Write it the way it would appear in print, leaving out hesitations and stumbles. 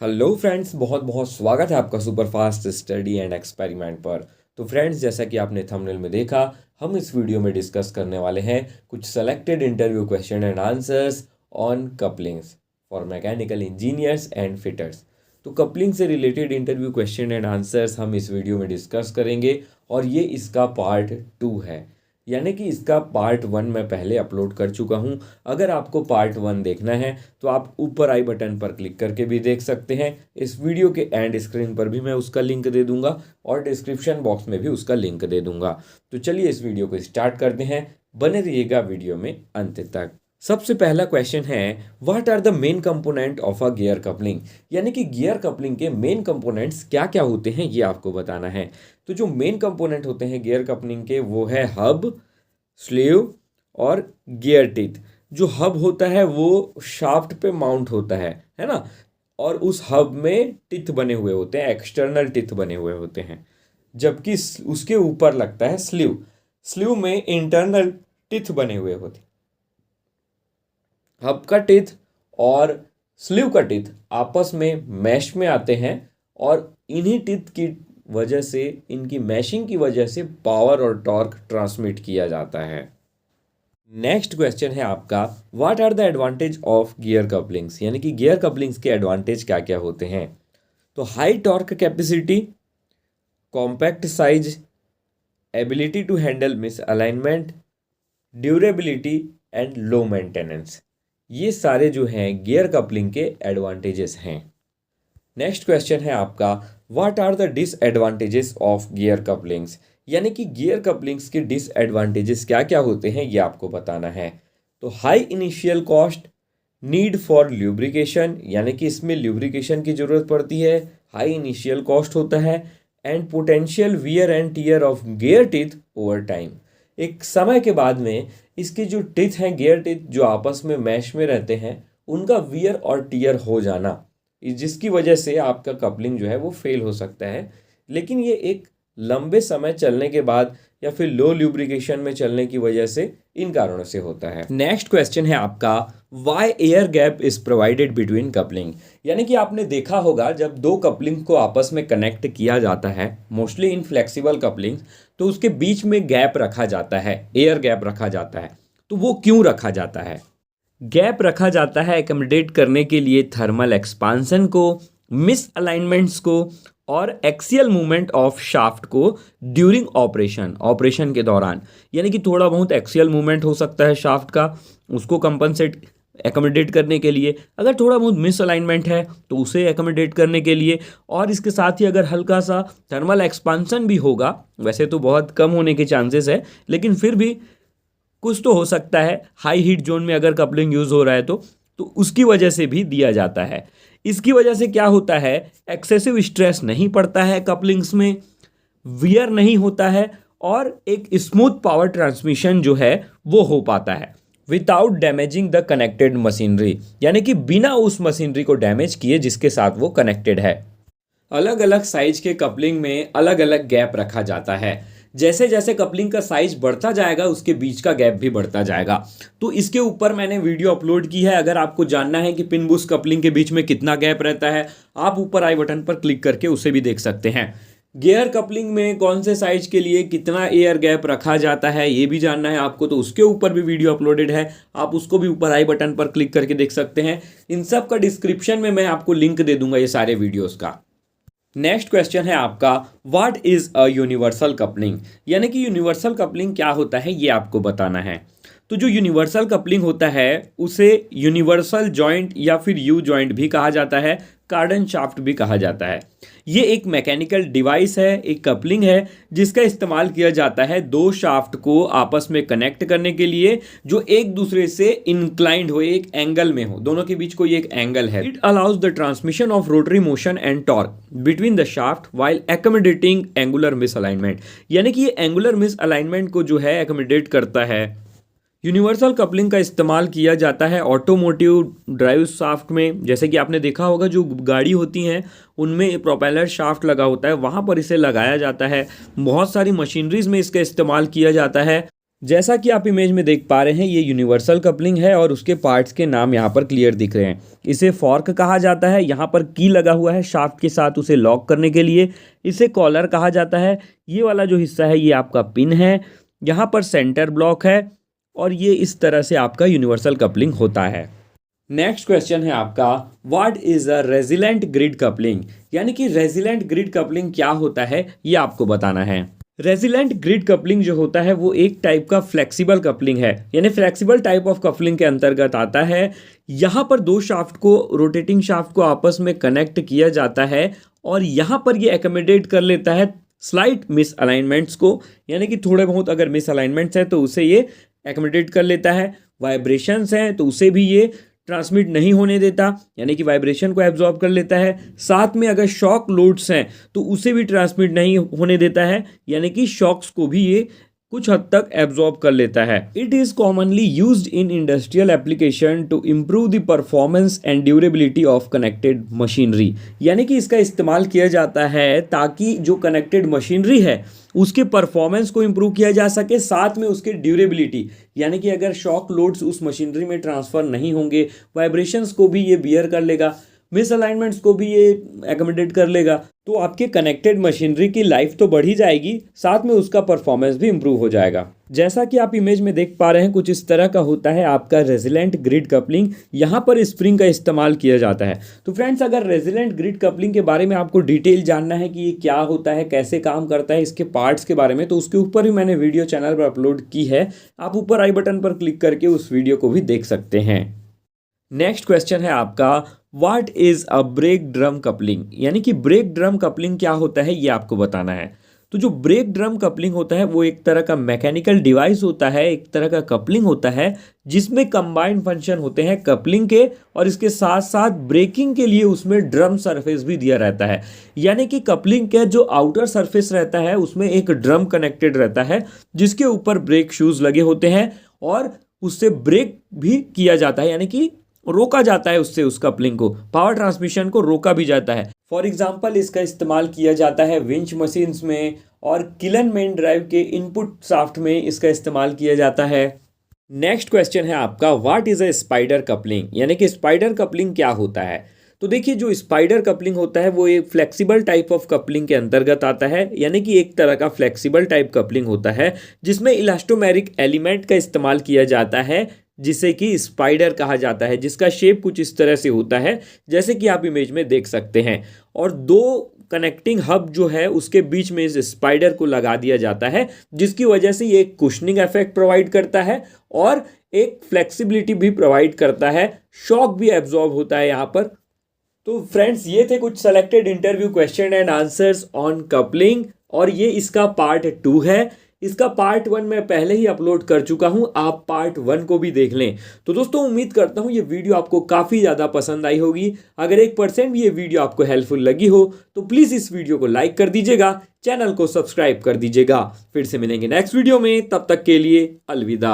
Hello friends, बहुत बहुत स्वागत है आपका सुपरफास्ट स्टडी एंड एक्सपेरिमेंट पर। तो फ्रेंड्स, जैसा कि आपने थंबनेल में देखा, हम इस वीडियो में डिस्कस करने वाले हैं कुछ selected interview question and answers on couplings for mechanical engineers and fitters. तो कपलिंग से related interview question and answers हम इस वीडियो में डिस्कस करेंगे और ये इसका पार्ट 2 है, यानी कि इसका पार्ट 1 मैं पहले अपलोड कर चुका हूं। अगर आपको पार्ट 1 देखना है तो आप ऊपर आई बटन पर क्लिक करके भी देख सकते हैं। इस वीडियो के एंड स्क्रीन पर भी मैं उसका लिंक दे दूंगा और डिस्क्रिप्शन बॉक्स में भी उसका लिंक दे दूंगा। तो चलिए इस वीडियो को स्टार्ट करते हैं, बने रहिएगा वीडियो में अंत तक। सबसे पहला क्वेश्चन है, what are the main component of a gear coupling, यानी कि गियर कपलिंग के मेन कंपोनेंट्स क्या क्या होते हैं ये आपको बताना है। तो जो मेन कंपोनेंट होते हैं गियर कपलिंग के वो है हब, स्लीव और गियर टिथ। जो हब होता है वो शाफ्ट पे माउंट होता है ना, और उस हब में टिथ बने हुए होते हैं, एक्सटर्नल टिथ बने हुए होते हैं। जबकि उसके ऊपर लगता है स्लीव, स्लीव में इंटरनल टिथ बने हुए होते हैं। हब का टिथ और स्लीव का टिथ आपस में मैश में आते हैं और इन्हीं टिथ की वजह से, इनकी मैशिंग की वजह से पावर और टॉर्क ट्रांसमिट किया जाता है। नेक्स्ट क्वेश्चन है आपका, what are the advantage of gear couplings, यानी कि गियर कपलिंग्स के एडवांटेज क्या क्या होते हैं। तो high torque capacity, compact size, ability to handle misalignment, durability and low maintenance, ये सारे जो हैं गियर कपलिंग के एडवांटेजेस हैं। नेक्स्ट क्वेश्चन है आपका, what are the disadvantages of gear couplings, यानी कि गियर कपलिंग्स के डिसएडवांटेजेस क्या क्या होते हैं ये आपको बताना है। तो high initial cost, need for lubrication, यानी कि इसमें ल्यूब्रिकेशन की ज़रूरत पड़ती है, हाई इनिशियल कॉस्ट होता है, and potential wear and tear of gear teeth over time. एक समय के बाद में इसके जो टिथ हैं, गियर टिथ जो आपस में मैश में रहते हैं, उनका वियर और टियर हो जाना, जिसकी वजह से आपका कपलिंग जो है वो फेल हो सकता है। लेकिन ये एक लंबे समय चलने के बाद या फिर लो ल्यूब्रिकेशन में चलने की वजह से, इन कारणों से होता है। नेक्स्ट क्वेश्चन है आपका, why air gap is provided between coupling, यानी कि आपने देखा होगा जब दो कपलिंग को आपस में कनेक्ट किया जाता है, मोस्टली इन फ्लेक्सिबल कपलिंग, तो उसके बीच में गैप रखा जाता है, एयर गैप रखा जाता है। तो वो क्यों रखा जाता है? गैप रखा जाता है एकोमोडेट करने के लिए थर्मल एक्सपांसन को, मिस अलाइनमेंट्स को और एक्सियल मूवमेंट ऑफ शाफ्ट को ड्यूरिंग ऑपरेशन के दौरान, यानी कि थोड़ा बहुत एक्सियल मूवमेंट हो सकता है शाफ्ट का, उसको कंपनसेट एकोमोडेट करने के लिए। अगर थोड़ा बहुत मिस अलाइनमेंट है तो उसे एकोमोडेट करने के लिए, और इसके साथ ही अगर हल्का सा थर्मल एक्सपांसन भी होगा, वैसे तो बहुत कम होने के चांसेस है लेकिन फिर भी कुछ तो हो सकता है, हाई हीट जोन में अगर कपलिंग यूज़ हो रहा है तो उसकी वजह से भी दिया जाता है। इसकी वजह से क्या होता है, एक्सेसिव स्ट्रेस नहीं पड़ता है कपलिंग्स में, वियर नहीं होता है और एक स्मूथ पावर ट्रांसमिशन जो है वो हो पाता है without damaging the connected machinery, यानी कि बिना उस मशीनरी को डैमेज किए जिसके साथ वो कनेक्टेड है। अलग अलग साइज के कपलिंग में अलग अलग गैप रखा जाता है। जैसे जैसे कपलिंग का साइज बढ़ता जाएगा उसके बीच का गैप भी बढ़ता जाएगा। तो इसके ऊपर मैंने वीडियो अपलोड की है, अगर आपको जानना है कि पिन बुश कपलिंग के बीच में कितना गैप रहता है, आप ऊपर आई बटन पर क्लिक करके उसे भी देख सकते हैं। गियर कपलिंग में कौन से साइज के लिए कितना एयर गैप रखा जाता है ये भी जानना है आपको, तो उसके ऊपर भी वीडियो अपलोडेड है, आप उसको भी ऊपर आई बटन पर क्लिक करके देख सकते हैं। इन सब का डिस्क्रिप्शन में मैं आपको लिंक दे दूंगा ये सारे वीडियोज़ का। नेक्स्ट क्वेश्चन है आपका, what is a universal coupling, यानी कि यूनिवर्सल कपलिंग क्या होता है ये आपको बताना है। तो जो यूनिवर्सल कपलिंग होता है उसे यूनिवर्सल जॉइंट या फिर यू जॉइंट भी कहा जाता है, कार्डन शाफ्ट भी कहा जाता है। ये एक मैकेनिकल डिवाइस है, एक कपलिंग है जिसका इस्तेमाल किया जाता है दो शाफ्ट को आपस में कनेक्ट करने के लिए जो एक दूसरे से इंक्लाइंड हो, एक एंगल में हो, दोनों के बीच कोई एक एंगल है। It allows the transmission of rotary motion and torque between the shaft while accommodating angular miss alignment, यानी कि ये एंगुलर मिस अलाइनमेंट को जो है एकोमोडेट करता है। यूनिवर्सल कपलिंग का इस्तेमाल किया जाता है ऑटोमोटिव ड्राइव शाफ्ट में, जैसे कि आपने देखा होगा जो गाड़ी होती हैं उनमें प्रोपेलर शाफ्ट लगा होता है, वहाँ पर इसे लगाया जाता है। बहुत सारी मशीनरीज में इसका इस्तेमाल किया जाता है। जैसा कि आप इमेज में देख पा रहे हैं, ये यूनिवर्सल कपलिंग है और उसके पार्ट्स के नाम यहाँ पर क्लियर दिख रहे हैं। इसे फॉर्क कहा जाता है, यहाँ पर की लगा हुआ है शाफ्ट के साथ उसे लॉक करने के लिए। इसे कॉलर कहा जाता है। ये वाला जो हिस्सा है ये आपका पिन है, यहाँ पर सेंटर ब्लॉक है और ये इस तरह से आपका यूनिवर्सल कपलिंग होता है। नेक्स्ट क्वेश्चन है आपका, what is a resilient grid coupling, यानी कि रेजिलेंट ग्रिड कपलिंग क्या होता है ये आपको बताना है। रेजिलेंट ग्रिड कपलिंग जो होता है वो एक टाइप का फ्लेक्सिबल कपलिंग है, यानी फ्लेक्सिबल टाइप ऑफ कपलिंग के अंतर्गत आता है। यहाँ पर दो शाफ्ट को, रोटेटिंग शाफ्ट को आपस में कनेक्ट किया जाता है और यहाँ पर ये एकोमोडेट कर लेता है स्लाइट मिस अलाइनमेंट्स को, यानी कि थोड़े बहुत अगर मिस अलाइनमेंट्स हैं तो उसे ये एकोमोडेट कर लेता है। वाइब्रेशंस हैं तो उसे भी ये ट्रांसमिट नहीं होने देता, यानी कि वाइब्रेशन को एब्जॉर्ब कर लेता है। साथ में अगर शॉक लोड्स हैं तो उसे भी ट्रांसमिट नहीं होने देता है, यानी कि शॉक्स को भी ये कुछ हद तक एब्जॉर्ब कर लेता है। It is commonly used in industrial application to improve the performance and durability of connected machinery, यानी कि इसका इस्तेमाल किया जाता है ताकि जो कनेक्टेड मशीनरी है उसके परफॉर्मेंस को इम्प्रूव किया जा सके, साथ में उसके ड्यूरेबिलिटी, यानी कि अगर शॉक लोड्स उस मशीनरी में ट्रांसफ़र नहीं होंगे, वाइब्रेशंस को भी ये बियर कर लेगा, मिस अलाइनमेंट्स को भी ये एकोमोडेट कर लेगा, तो आपके कनेक्टेड मशीनरी की लाइफ तो बढ़ ही जाएगी, साथ में उसका परफॉर्मेंस भी इम्प्रूव हो जाएगा। जैसा कि आप इमेज में देख पा रहे हैं, कुछ इस तरह का होता है आपका रेजिलेंट ग्रिड कपलिंग। यहाँ पर स्प्रिंग का इस्तेमाल किया जाता है। तो फ्रेंड्स, अगर रेजिलेंट ग्रिड कपलिंग के बारे में आपको डिटेल जानना है कि ये क्या होता है, कैसे काम करता है, इसके पार्ट्स के बारे में, तो उसके ऊपर भी मैंने वीडियो चैनल पर अपलोड की है। आप ऊपर आई बटन पर क्लिक करके उस वीडियो को भी देख सकते हैं। नेक्स्ट क्वेश्चन है आपका, what is a break drum coupling, यानी कि ब्रेक ड्रम कपलिंग क्या होता है ये आपको बताना है। तो जो ब्रेक ड्रम कपलिंग होता है वो एक तरह का मैकेनिकल डिवाइस होता है, एक तरह का कपलिंग होता है जिसमें कंबाइंड फंक्शन होते हैं कपलिंग के, और इसके साथ साथ ब्रेकिंग के लिए उसमें ड्रम सरफेस भी दिया रहता है। यानी कि कपलिंग का जो आउटर सरफेस रहता है उसमें एक ड्रम कनेक्टेड रहता है जिसके ऊपर ब्रेक शूज लगे होते हैं और उससे ब्रेक भी किया जाता है, यानी कि रोका जाता है उससे, उस कपलिंग को, पावर ट्रांसमिशन को रोका भी जाता है। फॉर एग्जांपल इसका इस्तेमाल किया जाता है विंच मशीन्स में और किलन मेन ड्राइव के इनपुट शाफ्ट में इसका इस्तेमाल किया जाता है। नेक्स्ट क्वेश्चन है आपका, what is a spider coupling, यानी कि स्पाइडर कपलिंग क्या होता है। तो देखिए, जो स्पाइडर कपलिंग होता है वो एक फ्लेक्सिबल टाइप ऑफ कपलिंग के अंतर्गत आता है, यानी कि एक तरह का फ्लेक्सिबल टाइप कपलिंग होता है जिसमें इलास्टोमेरिक एलिमेंट का इस्तेमाल किया जाता है जिसे कि स्पाइडर कहा जाता है, जिसका शेप कुछ इस तरह से होता है जैसे कि आप इमेज में देख सकते हैं। और दो कनेक्टिंग हब जो है उसके बीच में इस स्पाइडर को लगा दिया जाता है जिसकी वजह से ये एक कुशनिंग इफेक्ट प्रोवाइड करता है और एक फ्लेक्सिबिलिटी भी प्रोवाइड करता है, शॉक भी एब्जॉर्ब होता है यहाँ पर। तो फ्रेंड्स, ये थे कुछ selected interview question and answers on coupling और ये इसका पार्ट 2 है। इसका पार्ट 1 मैं पहले ही अपलोड कर चुका हूं, आप पार्ट 1 को भी देख लें। तो दोस्तों, उम्मीद करता हूं ये वीडियो आपको काफ़ी ज़्यादा पसंद आई होगी। अगर 1% भी ये वीडियो आपको हेल्पफुल लगी हो तो प्लीज़ इस वीडियो को लाइक कर दीजिएगा, चैनल को सब्सक्राइब कर दीजिएगा। फिर से मिलेंगे नेक्स्ट वीडियो में, तब तक के लिए अलविदा।